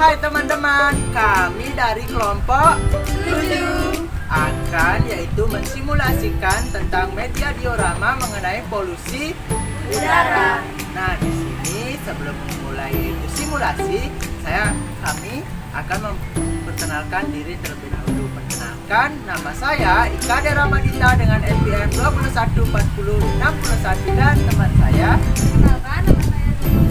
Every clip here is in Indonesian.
Hai teman-teman, kami dari kelompok 7 akan yaitu mensimulasikan tentang media diorama mengenai polusi udara. Nah, di sini sebelum memulai simulasi, kami akan memperkenalkan diri terlebih dahulu. Perkenalkan, nama saya Ika Dera Madita dengan NPM 214061 dan teman saya. Perkenalkan, nama saya Dewi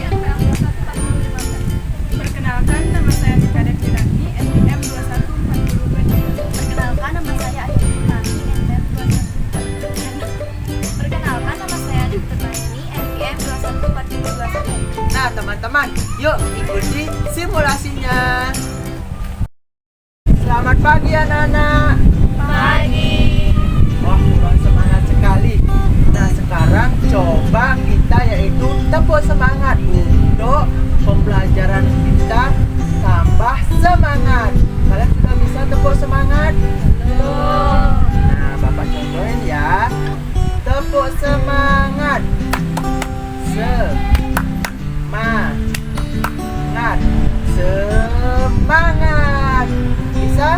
NPM 214015. Perkenalkan, nama saya Nika Devirani NPM 214022. Perkenalkan, nama saya Ayu Rani NPM 2140. Perkenalkan, nama saya Dr. Naini NPM 214021. Nah teman-teman, yuk ikuti simulasinya. Selamat pagi anak-anak. Pagi. Wah, kurang semangat sekali. Nah sekarang coba kita yaitu tepuk semangat untuk pembelajaran kita tambah semangat. Kalian sudah bisa tepuk semangat? Nah Bapak contohin ya. Tepuk semangat. Semangat. Bisa?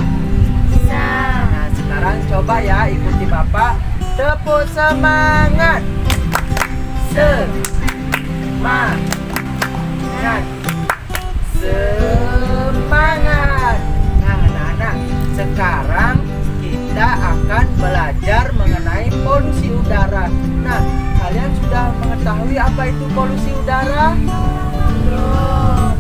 Bisa. Nah sekarang coba ya ikuti Bapak. Tepuk semangat. Semangat. Nah anak-anak, sekarang kita akan belajar mengenai polusi udara. Nah, kalian sudah mengetahui apa itu polusi udara? Belum.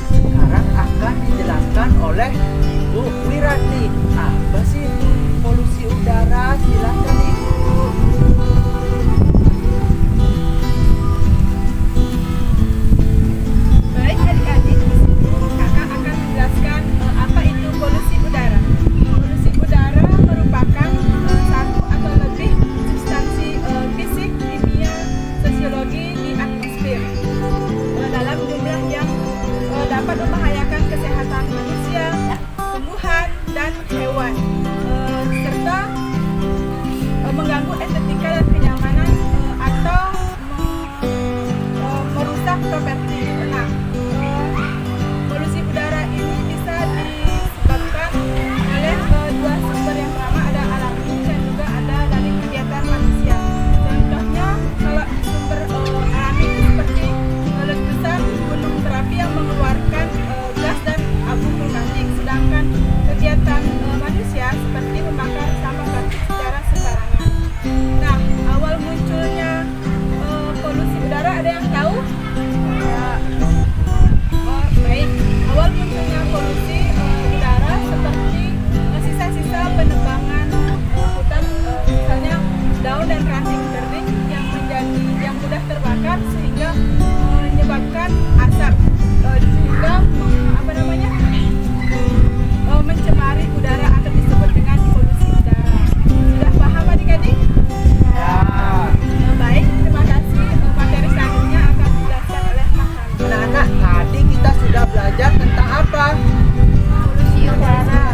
Sekarang akan dijelaskan oleh Ibu Wiratni. Apa sih itu polusi udara? Silakan Ibu. Baik adik-adik, kakak akan menjelaskan apa itu polusi udara. Polusi udara merupakan satu atau lebih substansi fisik, kimia, sosiologi di atmosfer dalam jumlah yang dapat membahayakan kesehatan manusia, tumbuhan, dan hewan, serta mengganggu estetika dan kenyamanan atau merusak properti. Nah, polusi udara ini bisa disebabkan oleh dua sumber yang pertama ada alami dan juga ada dari kegiatan manusia. Contohnya kalau sumber alami itu seperti letusan gunung berapi yang mengeluarkan gas dan abu vulkanik, sedangkan kegiatan manusia seperti membakar sampah plastik secara sembarangan. Nah, awal munculnya polusi udara ada yang tahu? Baik, awal munculnya polusi udara seperti sisa-sisa penebangan hutan, misalnya daun dan ranting kering yang mudah terbakar sehingga menyebabkan asap, sehingga mencemari udara atau disebut dengan polusi udara. Sudah paham adik-adik? Baik, terima kasih. Materi selanjutnya akan dijelaskan oleh Mas Rani. Anak-anak, tadi kita sudah belajar tentang apa? Polusi udara.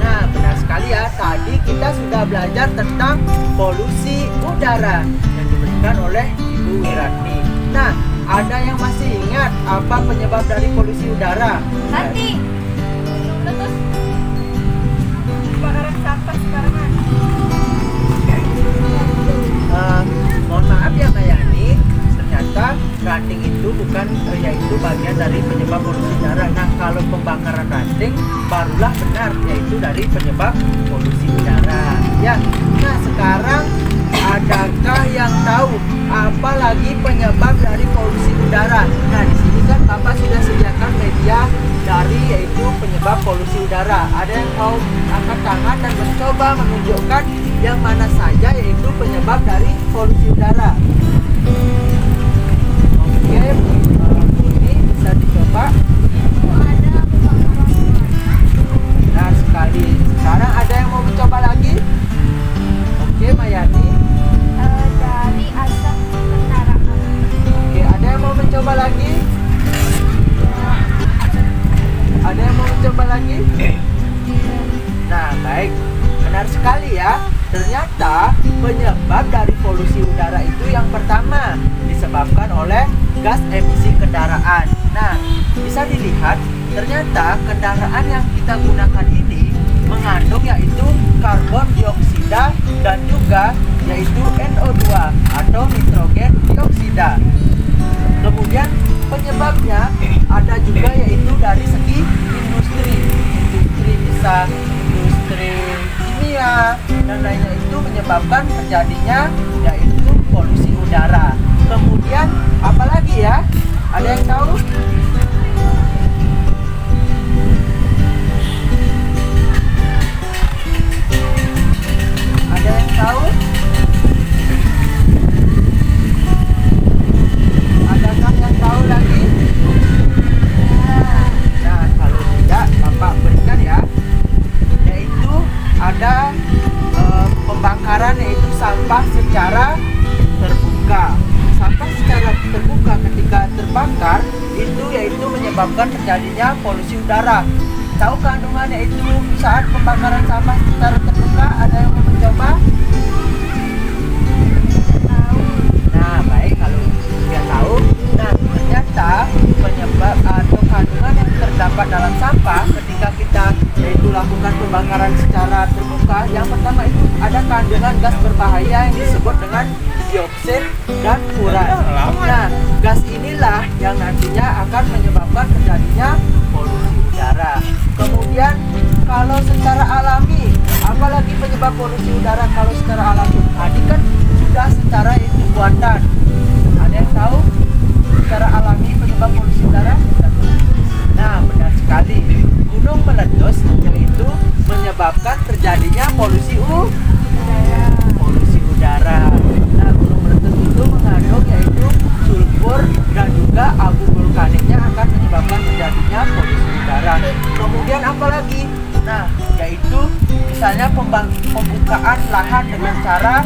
Nah, benar sekali ya. Tadi kita sudah belajar tentang polusi udara yang diberikan oleh Ibu Wiratni. Nah, ada yang masih ingat apa penyebab dari polusi udara? Nanti letus pembakaran sampah sembarangan. Mohon maaf ya Mayani, ternyata ranting itu bukan yaitu bagian dari penyebab polusi udara. Nah, kalau pembakaran ranting barulah benar yaitu dari penyebab polusi udara. Ya. Nah, sekarang adakah yang tahu apa lagi penyebab dari polusi udara? Nah, di sini kan Bapak sudah sediakan media dari yaitu penyebab polusi udara. Ada yang mau angkat tangan dan mencoba menunjukkan yang mana saja yaitu penyebab dari polusi udara? Oke, ini bisa dicoba. Nah, sekali. Sekarang ada yang mau mencoba lagi? Oke, Mayani. Dari asap kendaraan. Oke, ada yang mau mencoba lagi? Ada yang mau mencoba lagi? Nah, baik. Benar sekali ya. Ternyata penyebab dari polusi udara itu yang pertama disebabkan oleh gas emisi dilihat, ternyata kendaraan yang kita gunakan ini mengandung yaitu karbon dioksida dan juga yaitu NO2 atau nitrogen dioksida. Kemudian penyebabnya ada juga yaitu dari segi industri bisa industri kimia dan lainnya, itu menyebabkan terjadinya yaitu polusi udara. Kemudian apalagi ya? Ada yang tahu? Ada yang tahu? Adakah yang tahu lagi? Nah, kalau tidak, Bapak berikan ya. Yaitu ada pembakaran yaitu sampah secara terbuka. Sampah secara terbuka ketika terbakar itu yaitu menyebabkan terjadinya polusi udara. Tahu kandungan yaitu saat pembakaran sampah secara terbuka? Ada yang mau mencoba? Nah, baik kalau tidak tahu. Nah, ternyata penyebab atau kandungan yang terdapat dalam sampah ketika kita yaitu lakukan pembakaran secara terbuka, yang pertama itu ada kandungan gas berbahaya yang disebut dengan dioksin dan furan. Nah, gas inilah yang nantinya akan menyebabkan terjadinya polusi udara. Kemudian kalau secara alami, apalagi penyebab polusi udara kalau secara alami? Tadi kan sudah secara itu buatan. Ada yang tahu secara alami penyebab polusi udara? Nah, benar sekali. Gunung meletus yaitu menyebabkan terjadinya polusi udara. Nah, gunung meletus itu mengandung yaitu sulfur dan juga abu vulkaniknya akan menyebabkan terjadinya polusi udara. Kemudian apalagi? Nah, yaitu misalnya pembukaan lahan dengan cara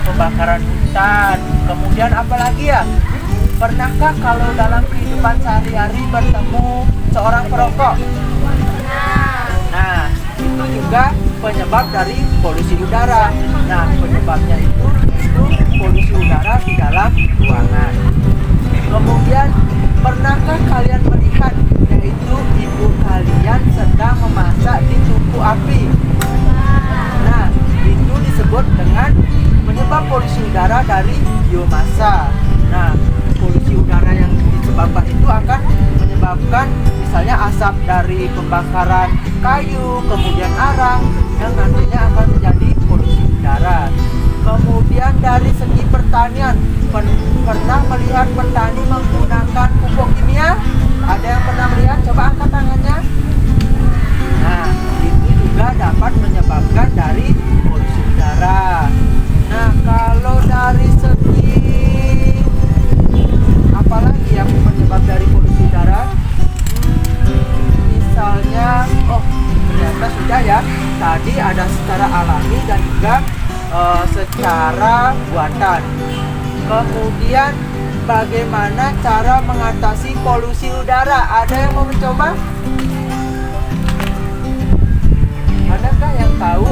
pembakaran hutan. Kemudian apalagi ya? Pernahkah kalau dalam kehidupan sehari-hari bertemu seorang perokok? Nah, itu juga penyebab dari polusi udara. Nah, penyebabnya itu polusi udara di dalam ruangan. Kemudian, pernahkah kalian melihat yaitu ibu kalian sedang memasak di tungku api? Nah, itu disebut dengan penyebab polusi udara dari biomasa. Nah, polusi udara yang disebabkan itu akan menyebabkan misalnya asap dari pembakaran kayu, kemudian arang yang nantinya akan menjadi polusi udara. Kemudian dari segi pertanian, pernah melihat petani menggunakan pupuk kimia? Ada yang pernah melihat? Coba angkat tangannya. Nah, itu juga dapat menyebabkan dari polusi udara. Nah, kalau dari segi apalagi yang penyebab dari polusi udara? Misalnya, ternyata sudah ya. Tadi ada secara alami dan juga secara buatan. Kemudian bagaimana cara mengatasi polusi udara? Ada yang mau mencoba? Adakah yang tahu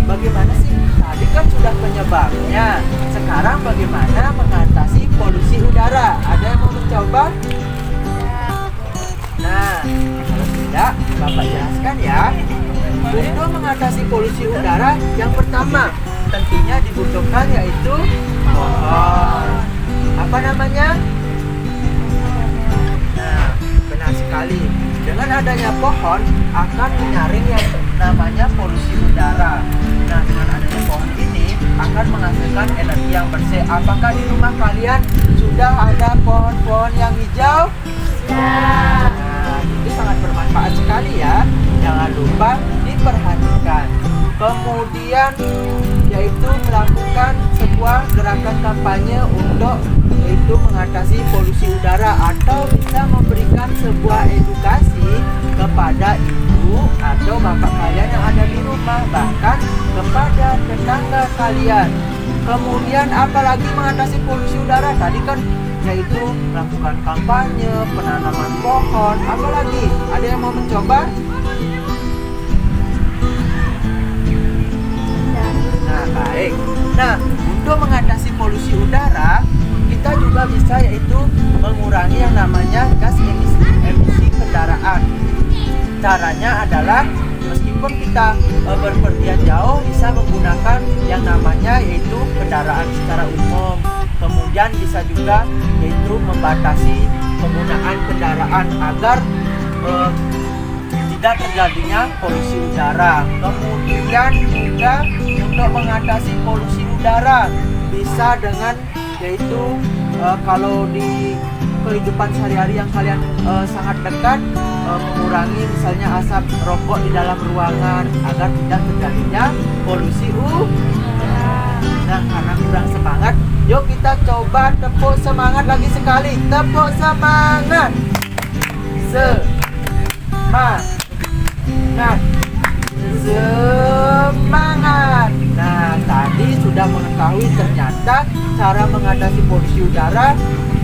bagaimana sih? Tadi kan sudah penyebabnya. Sekarang bagaimana mengatasi polusi udara? Ada yang mau mencoba? Nah, kalau tidak, Bapak jelaskan ya. Untuk mengatasi polusi udara, yang pertama tentunya dibutuhkan yaitu pohon. Apa namanya? Nah, benar sekali. Dengan adanya pohon akan menyaring yang namanya polusi udara. Nah, dengan adanya pohon ini akan menghasilkan energi yang bersih. Apakah di rumah kalian sudah ada pohon-pohon yang hijau? Ya. Nah, itu sangat bermanfaat sekali ya. Jangan lupa diperhatikan. Kemudian yaitu melakukan sebuah gerakan kampanye untuk yaitu mengatasi polusi udara, atau bisa memberikan sebuah edukasi kepada ibu atau bapak kalian yang ada di rumah, bahkan kepada tetangga kalian. Kemudian apalagi mengatasi polusi udara? Tadi kan yaitu melakukan kampanye, penanaman pohon. Apalagi? Ada yang mau mencoba? Nah, baik. Nah, untuk mengatasi polusi udara, kita juga bisa yaitu mengurangi yang namanya gas emisi Caranya adalah meskipun kita berpergian jauh bisa menggunakan yang namanya yaitu kendaraan secara umum. Kemudian bisa juga yaitu membatasi penggunaan kendaraan agar tidak terjadinya polusi udara. Kemudian juga untuk mengatasi polusi udara bisa dengan yaitu kalau di kehidupan sehari-hari yang kalian sangat dekat, mengurangi misalnya asap rokok di dalam ruangan agar tidak terjadinya polusi udara. Nah, karena kurang semangat, yuk kita coba tepuk semangat lagi sekali. Tepuk semangat. Semangat. Nah, tadi sudah mengetahui ternyata cara mengatasi polusi udara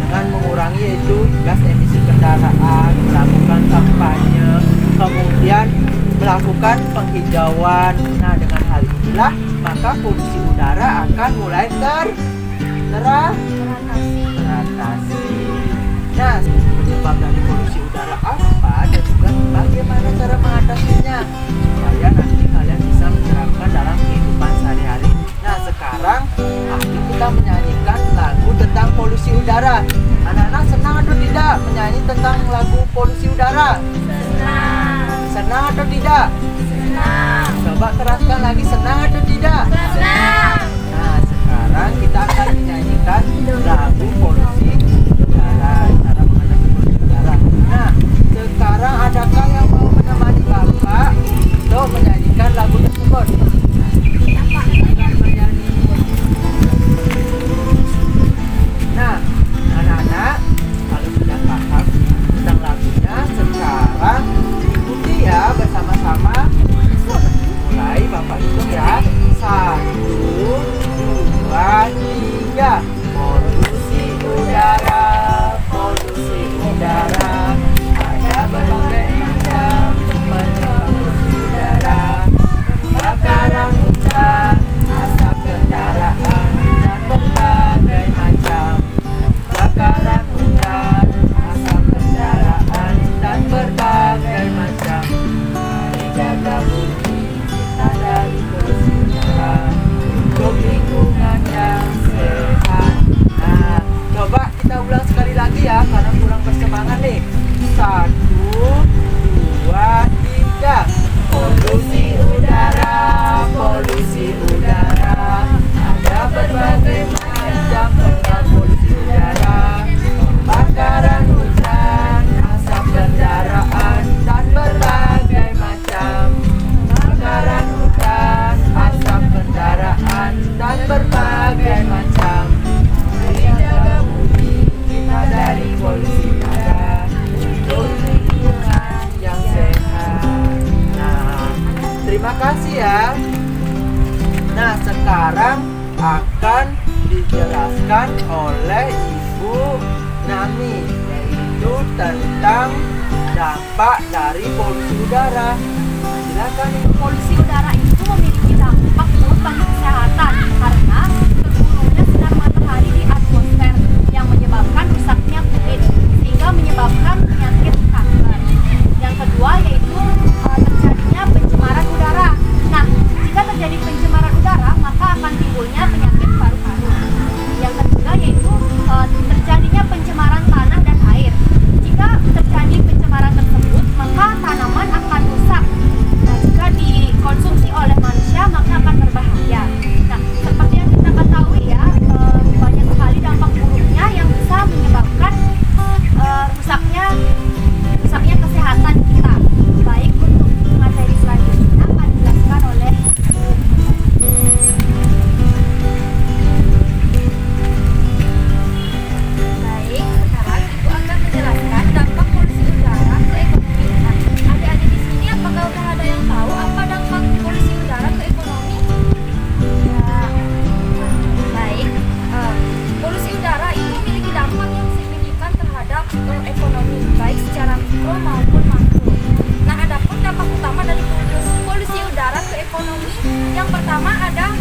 dengan mengurangi yaitu gas emisi kendaraan, melakukan kampanye, kemudian melakukan penghijauan. Nah, dengan hal inilah maka polusi udara akan mulai teratasi. Nah, penyebab dari polusi udara apa dan juga bagaimana cara mengatasinya supaya nanti kalian bisa menerapkan dalam kehidupan sehari-hari. Nah, sekarang ayo kita menyanyikan lagu tentang polusi udara. Anak-anak senang atau tidak menyanyi tentang lagu polusi udara? Senang atau tidak? Senang. Coba keraskan lagi, senang atau tidak? Senang. Nah, sekarang kita akan menyanyikan lagu polusi udara, cara mengatasi polusi udara. Nah, sekarang adakah yang mau menemani Bapak untuk menyanyikan lagu tersebut? Nah, anak-anak, kalau sudah paham tentang lagunya, sekarang ikuti ya bersama-sama. Mulai Bapak hitung ya. 1, 2, 3. Polusi udara, polusi udara. Ada berbagai macam penyebab polusi udara. Kebakaran hutan, asap kendaraan, dan berbagai macam. Kebakaran hutan, asap kendaraan, dan berbagai macam. Mari jaga bumi kita dari polusi udara untuk lingkungan yang sehat. Nah, coba kita ulang sekali lagi ya karena kurang bersemangat nih. 1, 2, 3. Polusi udara, polusi udara. Ada berbagai macam penyebab polusi udara. Kebakaran hutan, asap kendaraan, dan berbagai macam. Kebakaran hutan, asap kendaraan, dan berbagai macam. Mari jaga bumi kita dari polusi udara untuk lingkungan yang sehat. Nah, terima kasih ya. Nah, sekarang akan dijelaskan oleh Ibu Nami yaitu tentang dampak dari polusi udara. Silakan Ibu. Polusi udara itu memiliki dampak buruk bagi kesehatan karena terkurungnya sinar matahari di atmosfer yang menyebabkan rusaknya kulit sehingga menyebabkan penyakit kanker. Yang kedua yaitu terjadinya pencemaran udara. Nah, jika terjadi pencemaran udara maka akan timbulnya penyakit paru-paru. Yang ketiga yaitu terjadinya pencemaran tanah dan air. Jika terjadi pencemaran tersebut maka tanaman akan rusak. Nah, jika dikonsumsi oleh manusia maka akan berbahaya. Nah, seperti yang kita ketahui ya, banyak sekali dampak buruknya yang bisa menyebabkan rusaknya kesehatan kita. Baik, untuk materi selanjutnya akan dijelaskan oleh Baik, sekarang Ibu akan menjelaskan dampak polusi udara ke ekonomi. Nah, adik-adik di sini apakah udah ada yang tahu apa dampak polusi udara ke ekonomi? Ya, baik. Polusi udara itu memiliki dampak yang signifikan terhadap ekonomi, baik secara mikro maupun makro. Nah, adapun dampak utama dari polusi udara ke ekonomi, yang pertama ada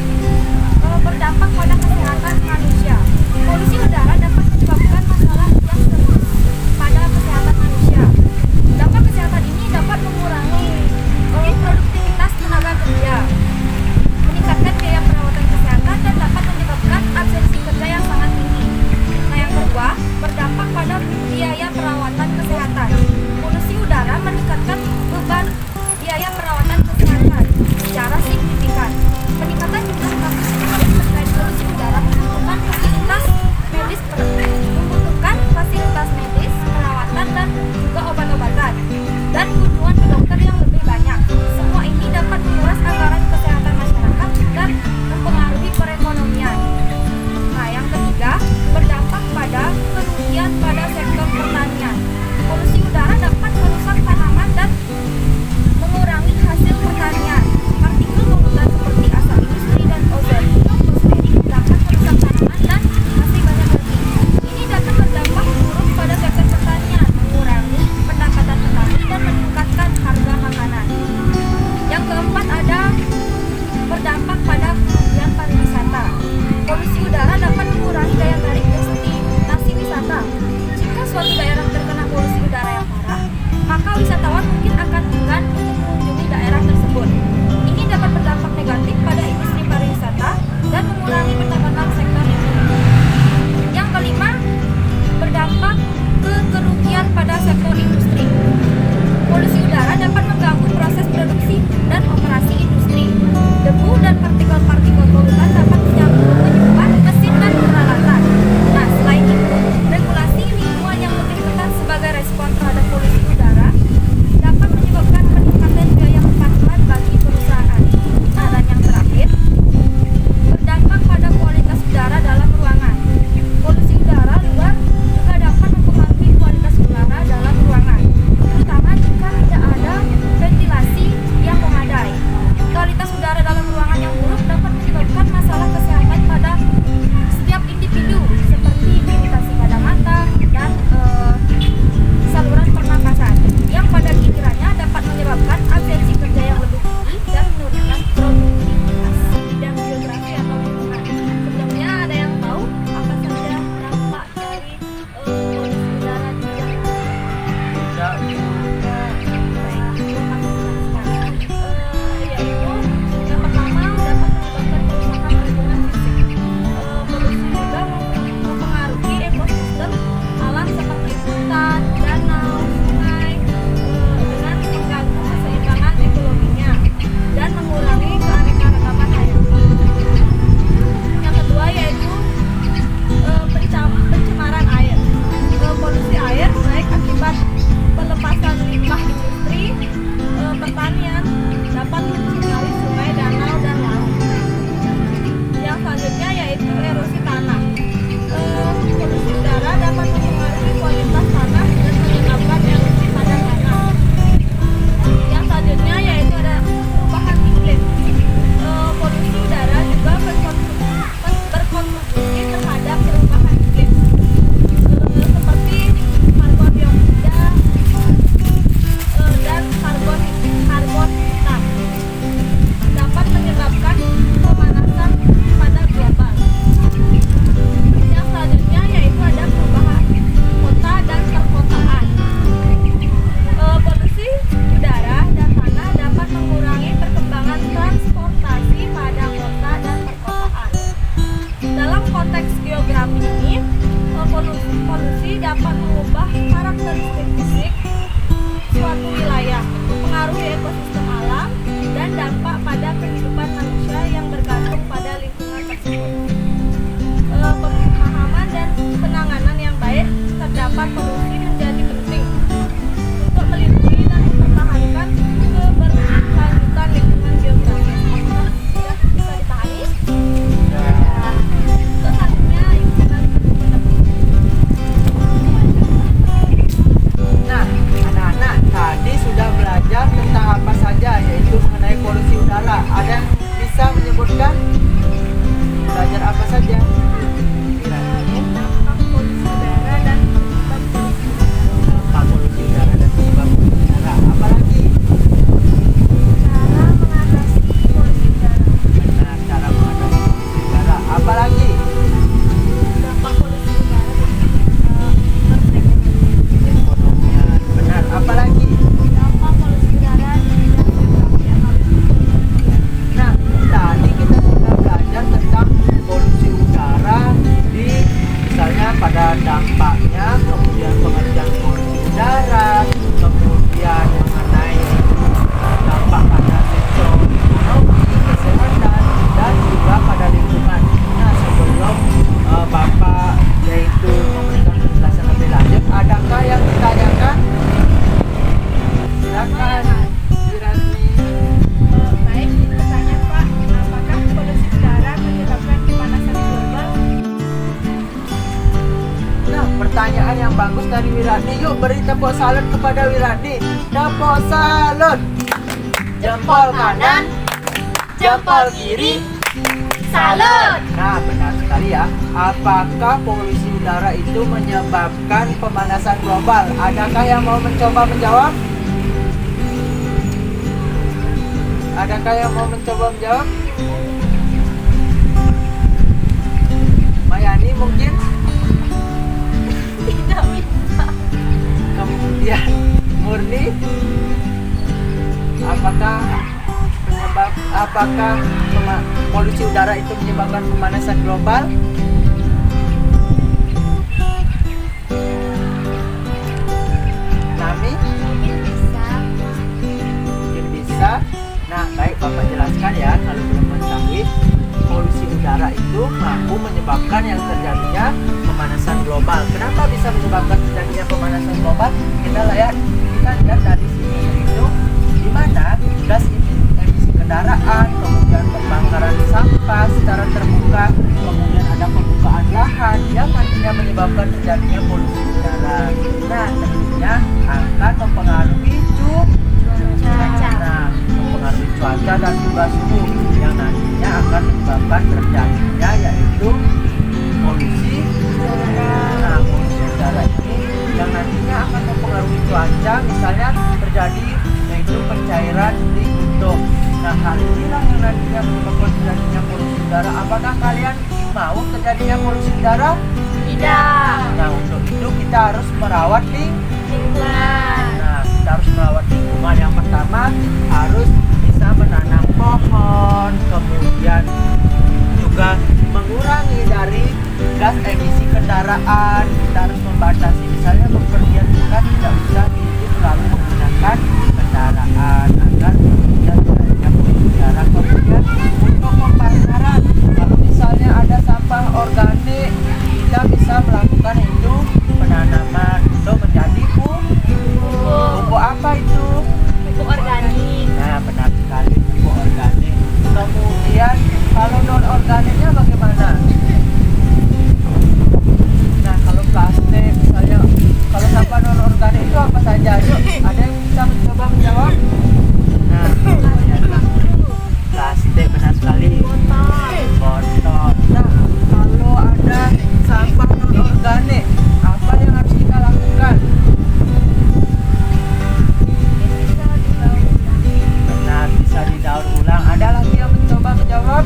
berdampak pada kesehatan manusia. Polusi udara dapat menyebabkan masalah yang serius pada kesehatan manusia. Dampak kesehatan ini dapat mengurangi kepada Wirandi. Tepuk salut. Jempol kanan, jempol kiri, Salut! Nah, benar sekali ya. Apakah polusi udara itu menyebabkan pemanasan global? Adakah yang mau mencoba menjawab? Adakah yang mau mencoba menjawab? Mayani mungkin? Tidak bisa. Kemudian Murni? Apakah polusi udara itu menyebabkan pemanasan global? Nami? Mungkin bisa. Mungkin bisa. Nah, baik Bapak jelaskan ya, kalau belum mengetahui, polusi udara itu mampu menyebabkan yang terjadinya pemanasan global. Kenapa bisa menyebabkan terjadinya pemanasan global? Kita lihat dari sini, yaitu di mana gas emisi kendaraan, kemudian pembakaran sampah secara terbuka, kemudian ada pembukaan lahan yang nantinya menyebabkan terjadinya polusi udara. Nah, tentunya akan mempengaruhi Cuaca. Nah, mempengaruhi cuaca dan juga suhu yang nantinya akan menyebabkan terjadinya yaitu polusi udara. Nah, polusi udara ini yang nantinya akan mempengaruhi cuaca, misalnya terjadi yaitu pencairan di kutub. Nah, hal inilah yang nantinya menyebabkan terjadinya polusi udara. Apakah kalian mau terjadinya polusi udara? Tidak. Nah, untuk itu kita harus merawat Lingkungan. Nah, kita harus merawat lingkungan. Yang pertama harus bisa menanam pohon, kemudian juga mengurangi dari gas emisi kendaraan. Kita harus membatasi, misalnya bepergian kita tidak usah terlalu menggunakan kendaraan agar tidak terjadinya polusi udara. Kemudian untuk pembakaran, kalau misalnya ada sampah organik, kita bisa melakukan itu penanaman untuk menjadi pupuk. Apa itu? Pupuk organik. Nah, benar sekali, pupuk organik. Kemudian kalau non organiknya bagaimana? Nah, kalau plastik misalnya, kalau sampah non organik itu apa saja? Yuk, ada yang bisa mencoba menjawab? Nah, plastik, benar sekali. Botol. Nah, kalau ada sampah non organik, apa yang harus kita lakukan? Benar, bisa didaur ulang. Ada lagi yang mencoba menjawab?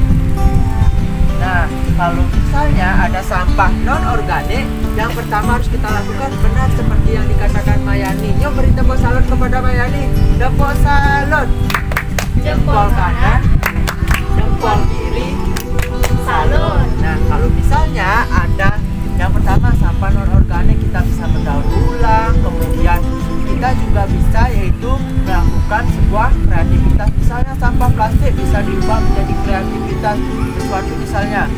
Nah, kalau misalnya ada sampah non organik, yang pertama harus kita lakukan benar seperti yang dikatakan Mayani. Yuk beri tepuk salut kepada Mayani. Tepuk salut. Jempol kanan, jempol kiri, Salut. Nah, kalau misalnya ada yang pertama sampah non organik, kita bisa mendaur ulang. Kemudian kita juga bisa yaitu melakukan sebuah kreativitas. Misalnya sampah plastik bisa diubah menjadi kreativitas sesuatu, misalnya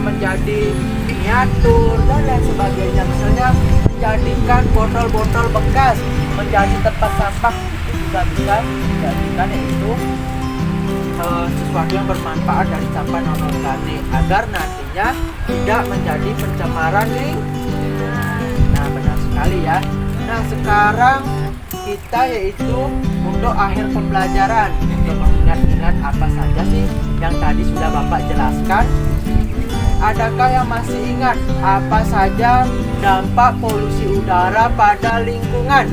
menjadi miniatur dan lain sebagainya. Misalnya menjadikan botol-botol bekas menjadi tempat sampah, itu juga bisa dijadikan yaitu sesuatu yang bermanfaat dari sampah non organik agar nantinya tidak menjadi pencemaran lingkungan. Nah, benar sekali ya. Nah, sekarang kita yaitu untuk akhir pembelajaran untuk mengingat-ingat apa saja sih yang tadi sudah Bapak jelaskan. Adakah yang masih ingat apa saja dampak polusi udara pada lingkungan?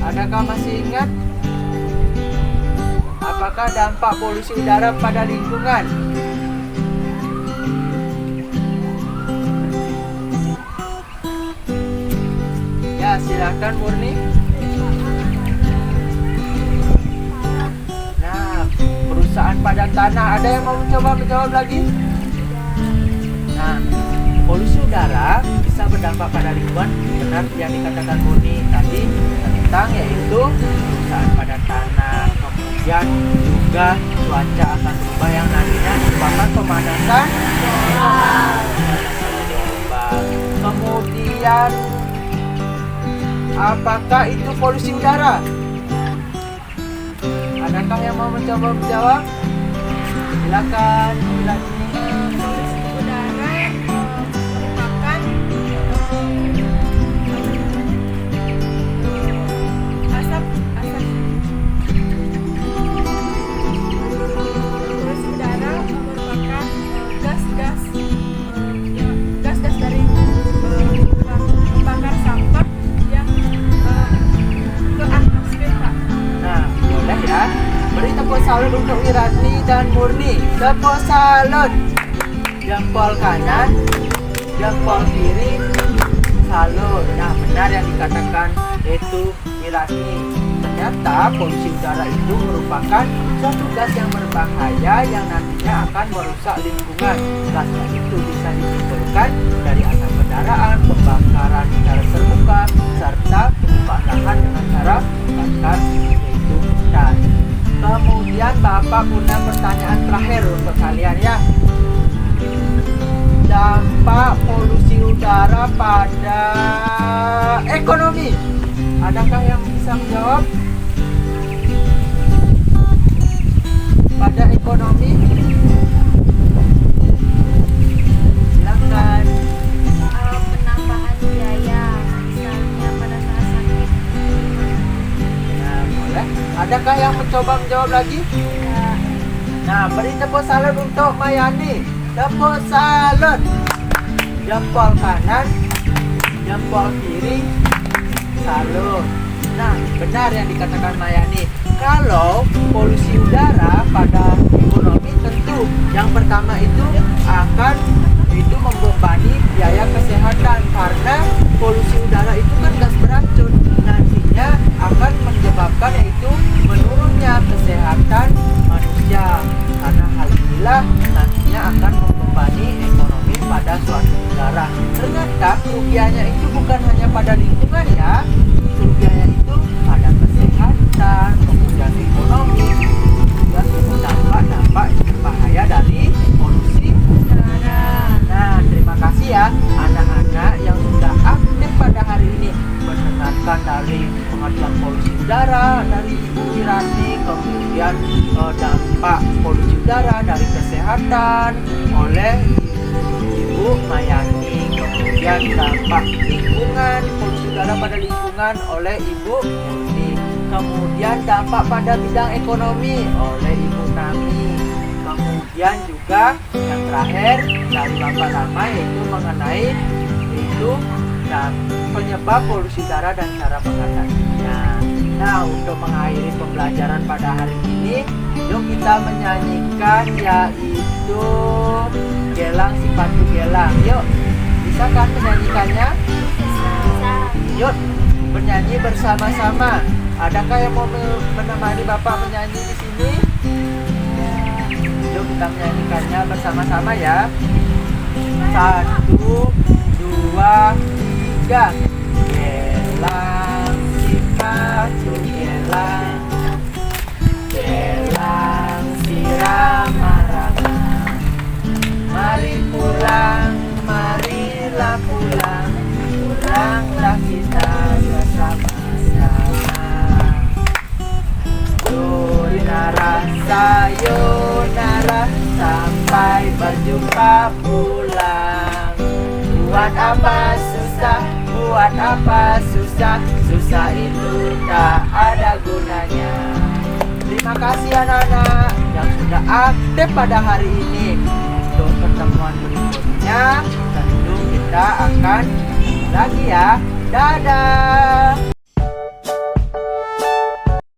Adakah masih ingat? Apakah dampak polusi udara pada lingkungan? Ya, silakan Murni. Nah, perusahaan padat tanah. Ada yang mau mencoba menjawab lagi? Nah, polusi udara bisa berdampak pada lingkungan. Benar yang dikatakan Murni tadi tentang yaitu perusahaan padat tanah. Kemudian juga cuaca akan berubah yang nantinya menyebabkan pemanasan global. Kemudian apakah itu polusi udara? Adakah yang mau mencoba menjawab? Silakan. Polusi udara merupakan salut untuk Wirani dan Murni. Tepuk salut. Jempol kanan, jempol kiri, salut. Nah, benar yang dikatakan itu Wirani. Ternyata polusi udara itu merupakan suatu gas yang berbahaya yang nantinya akan merusak lingkungan. Gas itu bisa ditimbulkan dari asap kendaraan, pembakaran secara terbuka, serta penyumbang lahan dengan cara bakar yaitu hutan. Kemudian Bapak punya pertanyaan terakhir untuk kalian ya. Dampak polusi udara pada ekonomi. Adakah yang bisa menjawab? Pada ekonomi? Silakan. Penambahan biaya, misalnya pada saat sakit. Nah, boleh. Adakah yang mencoba menjawab lagi? Ya, Nah, beri tepuk salut untuk Mayani. Tepuk salut. Jempol kanan, jempol kiri, salut. Nah, benar yang dikatakan Mayani. Kalau polusi udara pada ekonomi tentu yang pertama itu akan membebani biaya kesehatan karena polusi udara itu kan gas beracun. Nantinya akan menyebabkan yaitu menurunnya kesehatan manusia. Karena hal inilah nantinya akan membebani ekonomi pada suatu negara. Ternyata kerugiannya itu bukan hanya pada lingkungan ya, kerugiannya itu pada kesehatan, kemudian ekonomi, juga dampak-dampak bahaya dari polusi udara. Nah, terima kasih ya anak-anak yang sudah aktif pada hari ini mendengarkan dari pengertian polusi udara dari Ibu Wirani, kemudian dampak polusi udara dari kesehatan oleh Ibu Mayani, kemudian dampak lingkungan polusi udara pada lingkungan oleh Ibu Murni, kemudian dampak pada bidang ekonomi oleh Ibu Nami, kemudian juga yang terakhir dari Bapak Rama yaitu mengenai itu penyebab polusi udara dan cara mengatasinya. Nah, untuk mengakhiri pembelajaran pada hari ini, yuk kita menyanyikan yaitu Gelang si Patu Gelang. Yuk, bisa kan menyanyikannya? Yuk, bernyanyi bersama-sama. Adakah yang mau menemani Bapak menyanyi di sini? Yuk kita menyanyikannya bersama-sama ya. 1, 2, 3. Gelang si Patu Gelang, gelang si Rama-Rama, mari pulang, marilah pulang, pulanglah kita bersama-sama. Sayonara, sayonara, sampai berjumpa pulang. Buat apa susah, buat apa susah, susah itu tak ada gunanya. Terima kasih anak-anak yang sudah aktif pada hari ini. Untuk pertemuan berikutnya tentu kita akan ketemu lagi ya. Dadah.